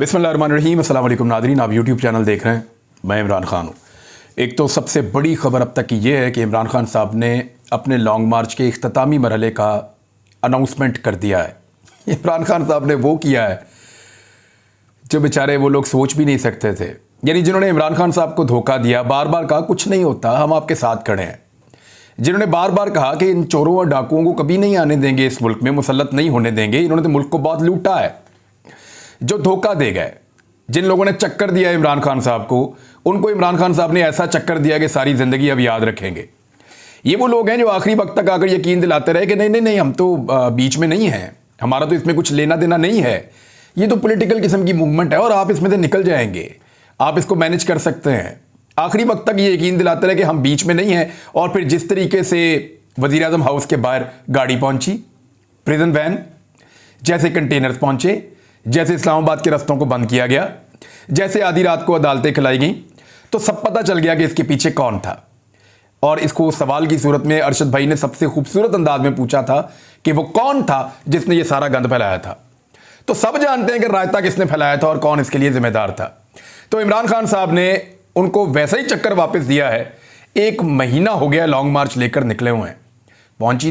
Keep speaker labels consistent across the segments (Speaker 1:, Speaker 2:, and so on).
Speaker 1: बिस्मिल्लाहिर्रहमानिर्रहीम। अस्सलाम वालेकुम नादरीन, आप यूट्यूब चैनल देख रहे हैं। मैं इमरान खान हूँ। एक तो सबसे बड़ी ख़बर अब तक की ये है कि इमरान खान साहब ने अपने लॉन्ग मार्च के इख्तितामी मरहले का अनाउंसमेंट कर दिया है। इमरान खान साहब ने वो किया है जो बेचारे वो लोग सोच भी नहीं सकते थे। यानी जिन्होंने इमरान खान साहब को धोखा दिया, बार बार कहा कुछ नहीं होता, हम आपके साथ खड़े हैं, जिन्होंने बार बार कहा कि इन चोरों और डाकुओं को कभी नहीं आने देंगे, इस मुल्क में मुसल्लत नहीं होने देंगे, इन्होंने तो मुल्क को बहुत लूटा है, जो धोखा दे गए, जिन लोगों ने चक्कर दिया इमरान खान साहब को, उनको इमरान खान साहब ने ऐसा चक्कर दिया कि सारी ज़िंदगी अब याद रखेंगे। ये वो लोग हैं जो आखिरी वक्त तक आकर यकीन दिलाते रहे कि नहीं नहीं नहीं, हम तो बीच में नहीं हैं, हमारा तो इसमें कुछ लेना देना नहीं है, ये तो पॉलिटिकल किस्म की मूवमेंट है और आप इसमें से निकल जाएंगे, आप इसको मैनेज कर सकते हैं। आखिरी वक्त तक ये यकीन दिलाते रहे कि हम बीच में नहीं हैं। और फिर जिस तरीके से वज़ीर आज़म हाउस के बाहर गाड़ी पहुंची, प्रिजन वैन, जैसे कंटेनर्स पहुंचे, जैसे इस्लामाबाद के रस्तों को बंद किया गया, जैसे आधी रात को अदालतें खिलाई गई, तो सब पता चल गया कि इसके पीछे कौन था। और इसको सवाल की सूरत में अरशद भाई ने सबसे खूबसूरत अंदाज में पूछा था कि वो कौन था जिसने ये सारा गंद फैलाया था। तो सब जानते हैं कि रायता किसने फैलाया था और कौन इसके लिए जिम्मेदार था। तो इमरान खान साहब ने उनको वैसा ही चक्कर वापस दिया है। 1 महीना हो गया लॉन्ग मार्च लेकर निकले हुए हैं, पहुंच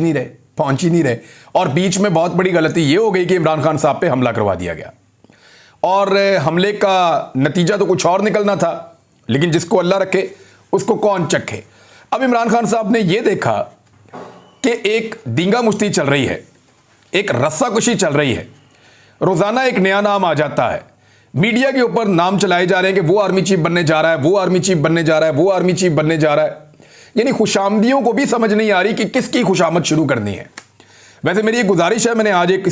Speaker 1: ही नहीं रहे। और बीच में बहुत बड़ी गलती यह हो गई कि इमरान खान साहब पे हमला करवा दिया गया, और हमले का नतीजा तो कुछ और निकलना था, लेकिन जिसको अल्लाह रखे उसको कौन चखे। अब इमरान खान साहब ने यह देखा कि एक दींगा मुश्ती चल रही है, एक रस्साकशी चल रही है, रोजाना एक नया नाम आ जाता है, मीडिया के ऊपर नाम चलाए जा रहे हैं कि वो आर्मी चीफ बनने जा रहा है, वो आर्मी चीफ बनने जा रहा है, वो आर्मी चीफ बनने जा रहा है। यानी खुशामदियों को भी समझ नहीं आ रही कि किसकी खुशामद शुरू करनी है। वैसे मेरी एक गुजारिश है, मैंने आज एक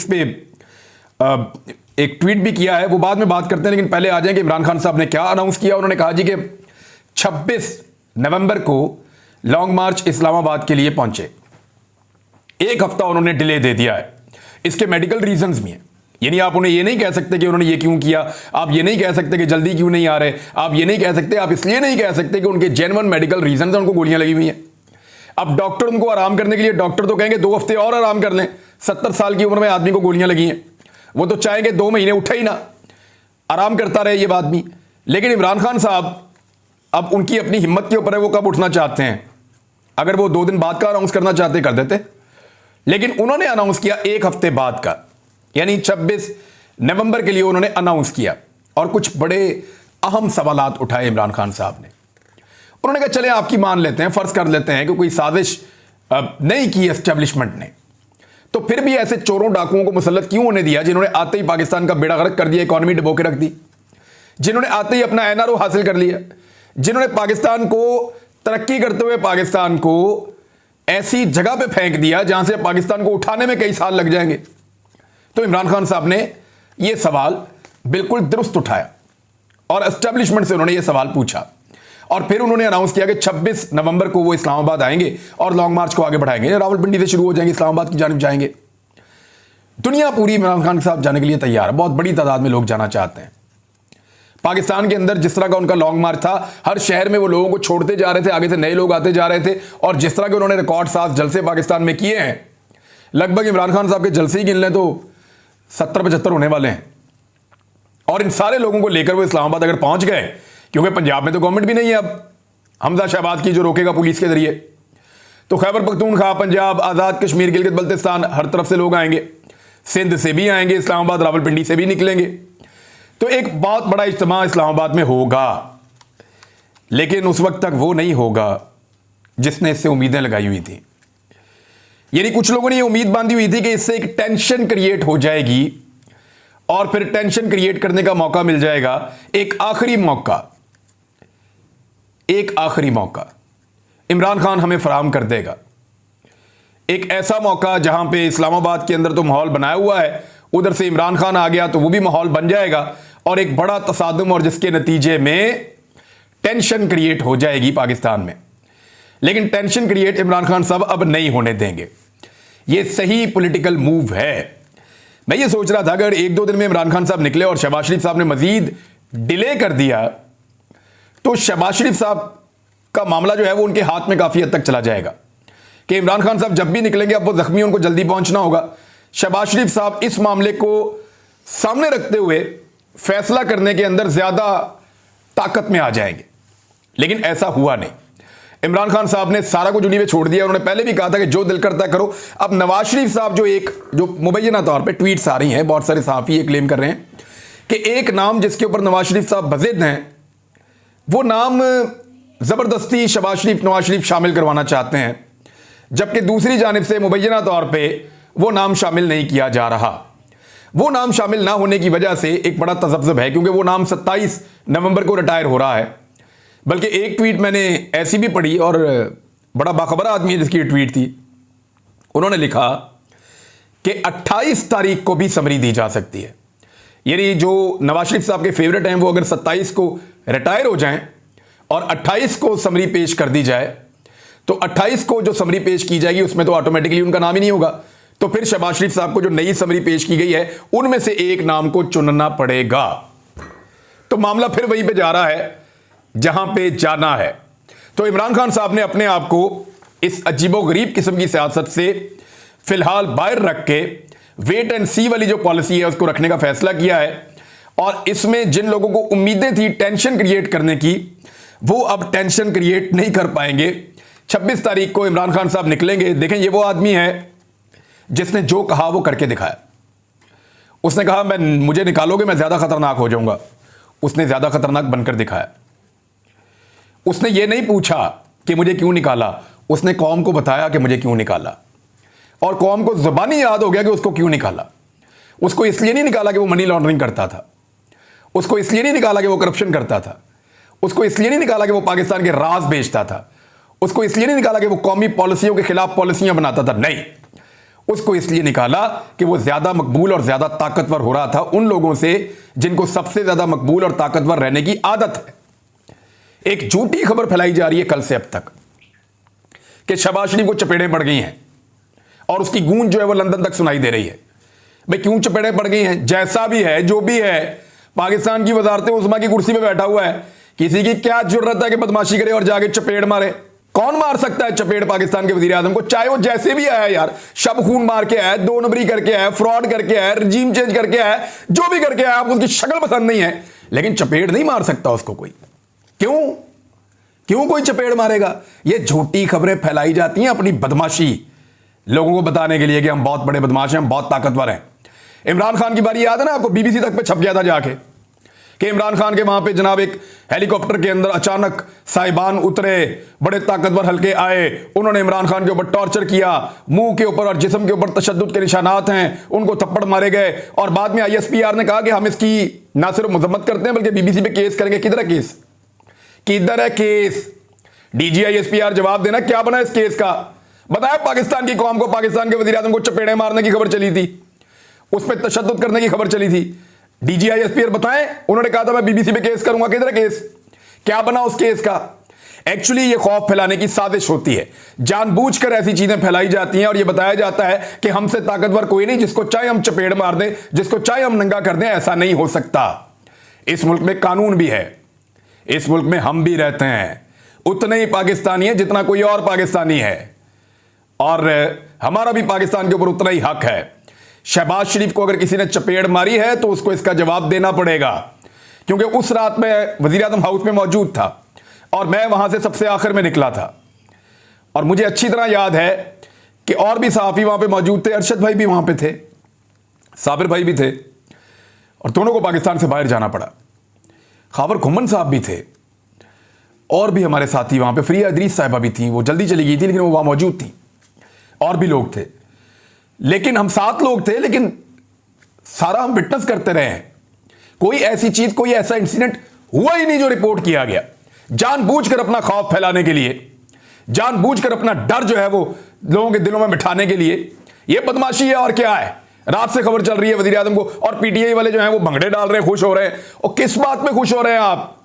Speaker 1: ट्वीट भी किया है, वो बाद में बात करते हैं, लेकिन पहले आ जाएंगे इमरान खान साहब ने क्या अनाउंस किया। उन्होंने कहा जी कि 26 नवंबर को लॉन्ग मार्च इस्लामाबाद के लिए पहुंचे, 1 हफ्ता उन्होंने डिले दे दिया है। इसके मेडिकल रीजंस भी हैं। यानी आप उन्हें ये नहीं कह सकते कि उन्होंने ये क्यों किया, आप ये नहीं कह सकते कि जल्दी क्यों नहीं आ रहे, आप ये नहीं कह सकते, आप इसलिए नहीं कह सकते कि उनके जेन्युइन मेडिकल रीजन है, उनको गोलियां लगी हुई हैं। अब डॉक्टर उनको आराम करने के लिए, डॉक्टर तो कहेंगे 2 हफ्ते और आराम कर लें, 70 साल की उम्र में आदमी को गोलियां लगी हैं, वो तो चाहेंगे 2 महीने उठा ही ना, आराम करता रहे ये आदमी। लेकिन इमरान खान साहब अब उनकी अपनी हिम्मत के ऊपर है, वो कब उठना चाहते हैं। अगर वो 2 दिन बाद का अनाउंस करना चाहते कर देते, लेकिन उन्होंने अनाउंस किया 1 हफ्ते बाद का, यानी 26 नवंबर के लिए उन्होंने अनाउंस किया। और कुछ बड़े अहम सवालात उठाए इमरान खान साहब ने। उन्होंने कहा चलें आपकी मान लेते हैं, फर्ज कर लेते हैं कि कोई साजिश नहीं की एस्टेब्लिशमेंट ने, तो फिर भी ऐसे चोरों डाकुओं को मुसल्लत क्यों होने दिया जिन्होंने आते ही पाकिस्तान का बेड़ा गर्क कर दिया, इकॉनमी डुबो के रख दी, जिन्होंने आते ही अपना एनआरओ हासिल कर लिया, जिन्होंने पाकिस्तान को तरक्की करते हुए पाकिस्तान को ऐसी जगह पे फेंक दिया जहां से पाकिस्तान को उठाने में कई साल लग जाएंगे। तो इमरान खान साहब ने यह सवाल बिल्कुल दुरुस्त उठाया और एस्टेब्लिशमेंट से उन्होंने यह सवाल पूछा, और फिर उन्होंने अनाउंस किया कि 26 नवंबर को वो इस्लामाबाद आएंगे और लॉन्ग मार्च को आगे बढ़ाएंगे, रावलपिंडी से शुरू हो जाएंगे, इस्लामाबाद की जानिब जाएंगे। दुनिया पूरी इमरान खान साहब जाने के लिए तैयार है, बहुत बड़ी तादाद में लोग जाना चाहते हैं। पाकिस्तान के अंदर जिस तरह का उनका लॉन्ग मार्च था, हर शहर में वो लोगों को छोड़ते जा रहे थे, आगे से नए लोग आते जा रहे थे, और जिस तरह के उन्होंने रिकॉर्ड 7 जलसे पाकिस्तान में किए हैं, लगभग इमरान खान साहब के जलसे ही गिन लें तो 70-75 होने वाले हैं। और इन सारे लोगों को लेकर वो इस्लामाबाद अगर पहुंच गए, क्योंकि पंजाब में तो गवर्नमेंट भी नहीं है अब हमजा शहबाज की जो रोकेगा पुलिस के जरिए, तो खैबर पख्तूनख्वा, पंजाब, आज़ाद कश्मीर, गिलगित बल्तिस्तान, हर तरफ से लोग आएंगे, सिंध से भी आएंगे, इस्लामाबाद रावलपिंडी से भी निकलेंगे। तो एक बहुत बड़ा इज्तिमा इस्लामाबाद में होगा, लेकिन उस वक्त तक वो नहीं होगा जिसने इससे उम्मीदें लगाई हुई थी। यानी कुछ लोगों ने ये उम्मीद बांधी हुई थी कि इससे एक टेंशन क्रिएट हो जाएगी, और फिर टेंशन क्रिएट करने का मौका मिल जाएगा, एक आखिरी मौका इमरान खान हमें फराहम कर देगा। एक ऐसा मौका जहां पे इस्लामाबाद के अंदर तो माहौल बनाया हुआ है, उधर से इमरान खान आ गया तो वो भी माहौल बन जाएगा, और एक बड़ा तसादुम, और जिसके नतीजे में टेंशन क्रिएट हो जाएगी पाकिस्तान में। लेकिन टेंशन क्रिएट इमरान खान साहब अब नहीं होने देंगे। ये सही पॉलिटिकल मूव है। मैं ये सोच रहा था अगर 1-2 दिन में इमरान खान साहब निकले और शहबाज शरीफ साहब ने मजीद डिले कर दिया, तो शहबाज शरीफ साहब का मामला जो है वो उनके हाथ में काफी हद तक चला जाएगा कि इमरान खान साहब जब भी निकलेंगे, अब वो जख्मी, उनको जल्दी पहुंचना होगा। शहबाज शरीफ साहब इस मामले को सामने रखते हुए फैसला करने के अंदर ज्यादा ताकत में आ जाएंगे, लेकिन ऐसा हुआ नहीं। इमरान खान साहब ने सारा कुछ उन्हीं पे छोड़ दिया। उन्होंने पहले भी कहा था कि जो दिल करता है करो। अब नवाज शरीफ साहब जो मुबैना तौर पे ट्वीट्स आ रही हैं, बहुत सारे सहाफ़ी ये क्लेम कर रहे हैं कि एक नाम जिसके ऊपर नवाज शरीफ साहब बज़िद हैं, वो नाम ज़बरदस्ती शहबाज शरीफ नवाज शरीफ शामिल करवाना चाहते हैं, जबकि दूसरी जानिब से मुबैना तौर पे वो नाम शामिल नहीं किया जा रहा। वो नाम शामिल ना होने की वजह से एक बड़ा तज़ब्ज़ुब है, क्योंकि वो नाम 27 नवंबर को रिटायर हो रहा है। बल्कि एक ट्वीट मैंने ऐसी भी पढ़ी, और बड़ा बाखबर आदमी है जिसकी ट्वीट थी, उन्होंने लिखा कि 28 तारीख को भी समरी दी जा सकती है। यानी जो नवाज शरीफ साहब के फेवरेट हैं वो अगर 27 को रिटायर हो जाएं और 28 को समरी पेश कर दी जाए, तो 28 को जो समरी पेश की जाएगी उसमें तो ऑटोमेटिकली उनका नाम ही नहीं होगा। तो फिर शहबाज शरीफ साहब को जो नई समरी पेश की गई है उनमें से एक नाम को चुनना पड़ेगा। तो मामला फिर वहीं पे जा रहा है जहां पे जाना है। तो इमरान खान साहब ने अपने आप को इस अजीबोगरीब किस्म की सियासत से फिलहाल बाहर रख के वेट एंड सी वाली जो पॉलिसी है उसको रखने का फैसला किया है। और इसमें जिन लोगों को उम्मीदें थी टेंशन क्रिएट करने की, वो अब टेंशन क्रिएट नहीं कर पाएंगे। 26 तारीख को इमरान खान साहब निकलेंगे। देखें, ये वो आदमी है जिसने जो कहा वो करके दिखाया। उसने कहा मुझे निकालोगे मैं ज्यादा खतरनाक हो जाऊंगा, उसने ज्यादा खतरनाक बनकर दिखाया। उसने ये नहीं पूछा कि मुझे क्यों निकाला, उसने कौम को बताया कि मुझे क्यों निकाला, और कौम को जुबानी याद हो गया कि उसको क्यों निकाला। उसको इसलिए नहीं निकाला कि वो मनी लॉन्ड्रिंग करता था, उसको इसलिए नहीं निकाला कि वो करप्शन करता था, उसको इसलिए नहीं निकाला कि वो पाकिस्तान के राज बेचता था, उसको इसलिए नहीं निकाला कि वो कौमी पॉलिसियों के खिलाफ पॉलिसियां बनाता था। नहीं, उसको इसलिए निकाला कि वो ज्यादा मकबूल और ज्यादा ताकतवर हो रहा था उन लोगों से जिनको सबसे ज्यादा मकबूल और ताकतवर रहने की आदत है। एक झूठी खबर फैलाई जा रही है कल से अब तक कि शहबाज शरीफ को चपेड़ें पड़ गई हैं, और उसकी गूंज जो है वो लंदन तक सुनाई दे रही है। भाई क्यों चपेड़ें पड़ गई हैं? जैसा भी है, जो भी है, पाकिस्तान की वजारत उस्मा की कुर्सी पे बैठा हुआ है। किसी की क्या जरूरत है कि बदमाशी करे और जाके चपेड़ मारे? कौन मार सकता है चपेड़ पाकिस्तान के वजीर आजम को? चाहे वो जैसे भी आया यार, शब खून मार के आया, 2 नंबरी करके आया, फ्रॉड करके आया, रजीम चेंज करके आया, जो भी करके आया, आपको उसकी शक्ल पसंद नहीं है, लेकिन चपेड़ नहीं मार सकता उसको कोई। क्यों कोई चपेड़ मारेगा? ये झूठी खबरें फैलाई जाती हैं अपनी बदमाशी लोगों को बताने के लिए कि हम बहुत बड़े बदमाश हैं, हम बहुत ताकतवर हैं। इमरान खान की बारी याद है ना आपको? बीबीसी तक पे छप गया था जाके कि इमरान खान के वहां पे जनाब एक हेलीकॉप्टर के अंदर अचानक साहिबान उतरे, बड़े ताकतवर हल्के आए, उन्होंने इमरान खान के ऊपर टॉर्चर किया, मुंह के ऊपर और जिस्म के ऊपर तशद्दुद के निशानात हैं, उनको थप्पड़ मारे गए। और बाद में ISPR ने कहा कि हम इसकी ना सिर्फ मजम्मत करते हैं बल्कि बीबीसी पे केस करेंगे। किधर है केस? किधर है केस? DG ISPR जवाब देना, क्या बना इस केस का? बताया पाकिस्तान की कौम को, पाकिस्तान के वजीर आजम को चपेड़े मारने की खबर चली थी, उस पर तशद्दुद करने की खबर चली थी। DG ISPR बताएं, उन्होंने कहा था मैं बीबीसी पे केस करूंगा। किधर है केस? क्या बना उस केस का? एक्चुअली ये खौफ फैलाने की साजिश होती है, जानबूझकर ऐसी चीजें फैलाई जाती हैं और ये बताया जाता है कि हमसे ताकतवर कोई नहीं, जिसको चाहे हम चपेड़ मार दें, जिसको चाहे हम नंगा कर दें। ऐसा नहीं हो सकता। इस मुल्क में कानून भी है, इस मुल्क में हम भी रहते हैं, उतने ही पाकिस्तानी है जितना कोई और पाकिस्तानी है, और हमारा भी पाकिस्तान के ऊपर उतना ही हक है। शहबाज शरीफ को अगर किसी ने चपेड़ मारी है तो उसको इसका जवाब देना पड़ेगा, क्योंकि उस रात में वजीर आजम हाउस में मौजूद था और मैं वहां से सबसे आखिर में निकला था। और मुझे अच्छी तरह याद है कि और भी सहाफ़ी वहां पे मौजूद थे, अरशद भाई भी वहां पे थे, साबिर भाई भी थे, और दोनों को पाकिस्तान से बाहर जाना पड़ा। खाबर घुमन साहब भी थे, और भी हमारे साथी वहां पे, फ्रिया इदरीस साहिबा भी थी, वो जल्दी चली गई थी लेकिन वो वहां मौजूद थी, और भी लोग थे। लेकिन हम 7 लोग थे, लेकिन सारा हम विटनेस करते रहे हैं। कोई ऐसी चीज, कोई ऐसा इंसिडेंट हुआ ही नहीं जो रिपोर्ट किया गया। जानबूझकर अपना खौफ फैलाने के लिए, जानबूझकर अपना डर जो है वो लोगों के दिलों में बिठाने के लिए, ये बदमाशी है और क्या है। रात से खबर चल रही है वजीर आजम को, और PTI वाले जो हैं वो भंगड़े डाल रहे हैं, खुश हो रहे हैं। और किस बात में खुश हो रहे हैं आप?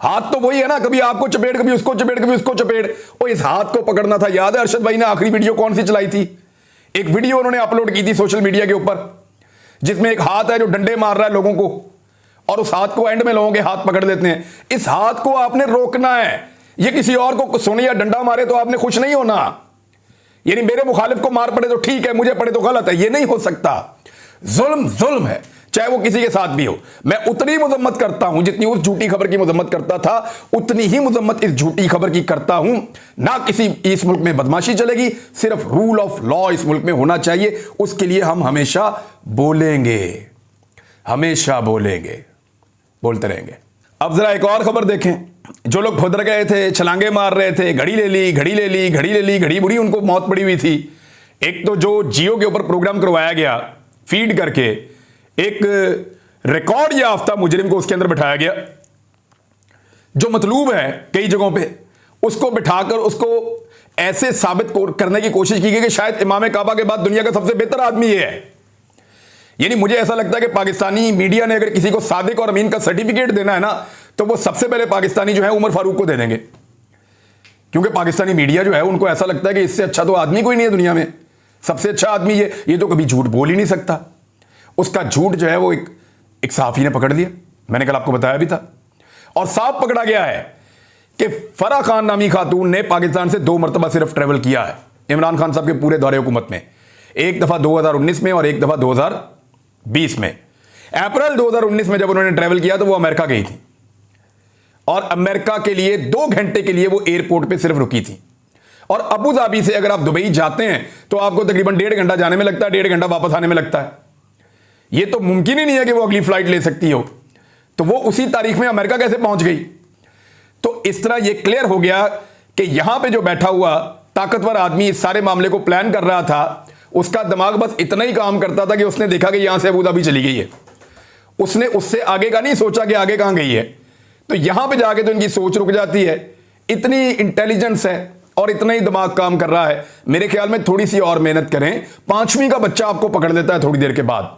Speaker 1: हाथ तो वही है ना, कभी आपको चपेड़, कभी उसको चपेड़, कभी उसको चपेड़। और इस हाथ को पकड़ना था। याद है अरशद भाई ने आखिरी वीडियो कौन सी चलाई थी? एक वीडियो उन्होंने अपलोड की थी सोशल मीडिया के ऊपर, जिसमें एक हाथ है जो डंडे मार रहा है लोगों को, और उस हाथ को एंड में लोगों के हाथ पकड़ लेते हैं। इस हाथ को आपने रोकना है। ये किसी और को सोने या डंडा मारे तो आपने खुश नहीं होना। यानी मेरे मुखालिफ को मार पड़े तो ठीक है, मुझे पड़े तो गलत है, ये नहीं हो सकता। जुल्म जुल्म है, चाहे वो किसी के साथ भी हो। मैं उतनी मजम्मत करता हूं जितनी उस झूठी खबर की मजम्मत करता था, उतनी ही मजम्मत इस झूठी खबर की करता हूं। ना किसी इस मुल्क में बदमाशी चलेगी, सिर्फ रूल ऑफ लॉ इस मुल्क में होना चाहिए। उसके लिए हम हमेशा बोलेंगे, हमेशा बोलेंगे, बोलते रहेंगे। अब जरा एक और खबर देखें। जो लोग खुदर गए थे, छलांगे मार रहे थे, घड़ी ले ली, घड़ी ले ली, घड़ी ले ली, घड़ी बुरी, उनको मौत पड़ी हुई थी। एक तो जो जियो के ऊपर प्रोग्राम करवाया गया फीड करके, एक रिकॉर्ड याफ्ता मुजरिम को उसके अंदर बिठाया गया, जो मतलूब है कई जगहों पे, उसको बिठाकर उसको ऐसे साबित करने की कोशिश की गई कि शायद इमाम काबा के बाद दुनिया का सबसे बेहतर आदमी ये है। यानी मुझे ऐसा लगता है कि पाकिस्तानी मीडिया ने अगर किसी को सादिक और अमीन का सर्टिफिकेट देना है ना, तो वो सबसे पहले पाकिस्तानी जो है उमर फारूक को दे देंगे, क्योंकि पाकिस्तानी मीडिया जो है उनको ऐसा लगता है कि इससे अच्छा तो आदमी कोई नहीं है दुनिया में, सबसे अच्छा आदमी ये तो कभी झूठ बोल ही नहीं सकता। उसका झूठ जो है वो एक सहाफी ने पकड़ लिया, मैंने कल आपको बताया भी था, और साफ पकड़ा गया है कि फराह खान नामी खातून ने पाकिस्तान से 2 मरतबा सिर्फ ट्रेवल किया है इमरान खान साहब के पूरे दौरे हुकूमत में। एक दफा 2019 में और एक दफा 2020 में। अप्रैल 2019 में जब उन्होंने ट्रेवल किया तो वो अमेरिका गई थी, और अमेरिका के लिए 2 घंटे के लिए वो एयरपोर्ट पे सिर्फ रुकी थी। और अबू धाबी से अगर आप दुबई जाते हैं तो आपको तकरीबन 1.5 घंटा जाने में लगता है, 1.5 घंटा वापस आने में लगता है। ये तो मुमकिन ही नहीं है कि वो अगली फ्लाइट ले सकती हो, तो वो उसी तारीख में अमेरिका कैसे पहुंच गई। तो इस तरह ये क्लियर हो गया कि यहां पे जो बैठा हुआ ताकतवर आदमी इस सारे मामले को प्लान कर रहा था, उसका दिमाग बस इतना ही काम करता था कि उसने देखा कि यहां से अबू धाबी चली गई है, उसने उससे आगे का नहीं सोचा कि आगे कहां गई है। तो यहां पे जाके तो इनकी सोच रुक जाती है। इतनी इंटेलिजेंस है और इतना ही दिमाग काम कर रहा है। मेरे ख्याल में थोड़ी सी और मेहनत करें, 5वीं का बच्चा आपको पकड़ लेता है थोड़ी देर के बाद,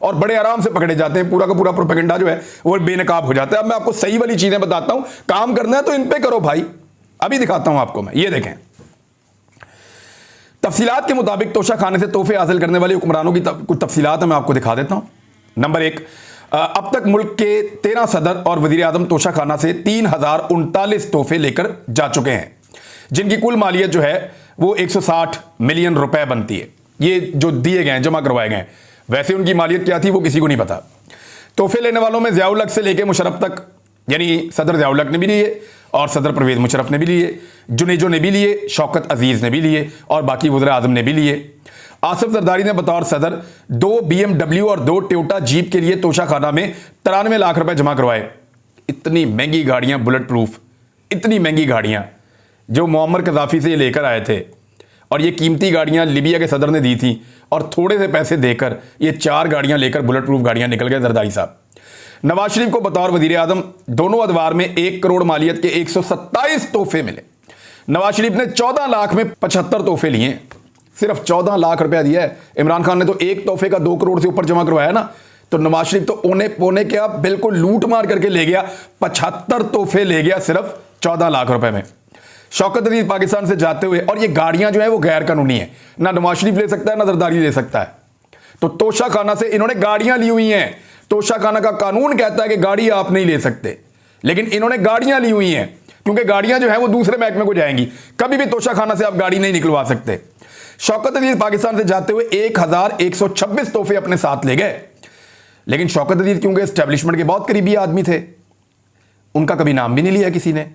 Speaker 1: और बड़े आराम से पकड़े जाते हैं। पूरा का पूरा प्रोपेगेंडा जो है वो बेनकाब हो जाता है। अब मैं आपको सही वाली चीजें बताता हूं, काम करना है तो इन पे करो भाई। अभी दिखाता हूं आपको मैं, ये देखें। तफसीलात के मुताबिक तोशा खाने से तोहफे हासिल करने वाले हुक्मरानों की कुछ तफसीलात मैं आपको दिखा देता हूं। नंबर 1, अब तक मुल्क के 13 सदर और वजीर आजम तोशा खाना से 3039 तोहफे लेकर जा चुके हैं, जिनकी कुल मालियत जो है वो 160 मिलियन रुपए बनती है। ये जो दिए गए हैं, जमा करवाए गए हैं, वैसे उनकी मालियत क्या थी वो किसी को नहीं पता। तोहफे लेने वालों में ज़ियाउल हक से लेकर मुशर्रफ तक, यानी सदर ज़ियाउल हक ने भी लिए और सदर परवेज़ मुशर्रफ ने भी लिए, जुनेजो ने भी लिए, शौकत अजीज़ ने भी लिए और बाकी वज़ीर आज़म ने भी लिए। आसिफ जरदारी ने बतौर सदर 2 BMW और 2 टोयोटा जीप के लिए तोशा खाना में 93 लाख रुपए जमा करवाए। इतनी महंगी गाड़ियां, बुलेट प्रूफ, इतनी महंगी गाड़ियां जो मुअम्मर कज़ाफ़ी से ये लेकर आए थे, और ये कीमती गाड़ियां लिबिया के सदर ने दी थी, और थोड़े से पैसे देकर ये 4 गाड़ियां लेकर बुलेट प्रूफ गाड़ियां निकल गए जरदारी साहब। नवाज शरीफ को बतौर वजीर आजम दोनों अदवार में 1 करोड़ मालियत के 127 तोहफे मिले। नवाज शरीफ ने 14 लाख में 75 तोहफे लिए, सिर्फ 14 लाख रुपया दिया है। इमरान खान ने तो एक तोहफे का 2 करोड़ से ऊपर जमा करवाया ना, तो नवाज शरीफ तो ओने पोने क्या बिल्कुल लूट मार करके ले गया, 75 तोहफे ले गया सिर्फ 14 लाख रुपए में। शौकत अजीज पाकिस्तान से जाते हुए, और ये गाड़ियां जो है वो गैर कानूनी है, ना नवाज शरीफ ले सकता है ना जरदारी ले सकता है। तो तोशा खाना से इन्होंने गाड़ियां ली हुई हैं। तोशा खाना का कानून कहता है कि गाड़ी आप नहीं ले सकते, लेकिन इन्होंने गाड़ियां ली हुई हैं, क्योंकि गाड़ियां जो है वो दूसरे महकमे को जाएंगी। कभी भी तोशा खाना से आप गाड़ी नहीं निकलवा सकते। शौकत अजीज पाकिस्तान से जाते हुए 1126 तोहफे अपने साथ ले गए, लेकिन शौकत अजीज क्योंकि एस्टेब्लिशमेंट के बहुत करीबी आदमी थे, उनका कभी नाम भी नहीं लिया किसी ने।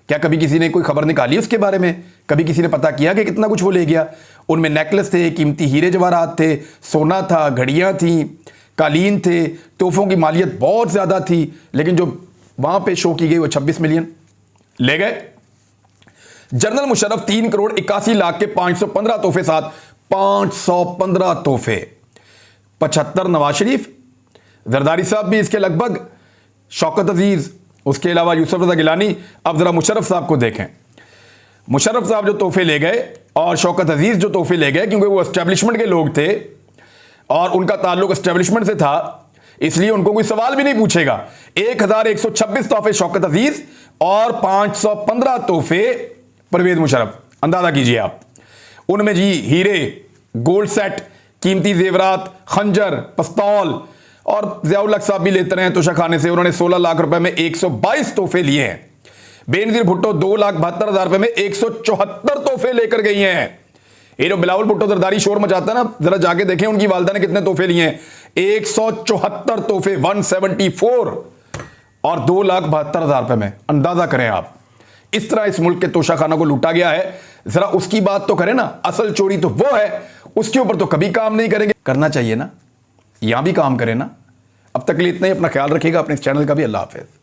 Speaker 1: क्या कभी किसी ने कोई खबर निकाली उसके बारे में? कभी किसी ने पता किया कि कितना कुछ वो ले गया? उनमें नेकलेस थे, कीमती हीरे जवाहरात थे, सोना था, घड़ियां थी, कालीन थे, तोहफों की मालियत बहुत ज्यादा थी, लेकिन जो वहां पे शो की गई वो 26 मिलियन ले गए। जनरल मुशर्रफ 3 करोड़ 81 लाख के 515 तोहफे साथ 515 तोहफे, 75 नवाज शरीफ, जरदारी साहब भी इसके लगभग, शौकत अजीज, उसके अलावा यूसुफ रज़ा गिलानी। अब जरा मुशर्रफ साहब को देखें। मुशर्रफ साहब जो तोहफे ले गए और शौकत अजीज जो तोहफे ले गए, क्योंकि वो एस्टेब्लिशमेंट के लोग थे और उनका ताल्लुक एस्टेब्लिशमेंट से था, इसलिए उनको कोई सवाल भी नहीं पूछेगा। 1126 तोहफे शौकत अजीज और 515 तोहफे परवेज मुशर्रफ। अंदाजा कीजिए आप, उनमें जी हीरे, गोल्ड सेट, कीमती जेवरात, खंजर, पिस्तौल, और ज़ियाउल हक साहब भी लेते रहे तोशा खाने से। उन्होंने 16 लाख रुपए में 122 तोहफे लिए हैं। बेनजीर भुट्टो 2,72,000 रुपए में 174 तोहफे लेकर गई हैं। ये जो बिलावल भुट्टो जरदारी शोर मचाता है ना, जरा जाके देखें उनकी वालदा ने कितने तोहफे लिए हैं। 174 तोहफे, 174, और 2,72,000 रुपए में। अंदाजा करें आप, इस तरह इस मुल्क के तोशाखाना को लूटा गया है। जरा उसकी बात तो करें ना, असल चोरी तो वो है, उसके ऊपर तो कभी काम नहीं करेंगे। करना चाहिए ना, यहां भी काम करें ना। अब तक के लिए इतना ही, अपना ख्याल रखिएगा, अपने इस चैनल का भी। अल्लाह हाफिज।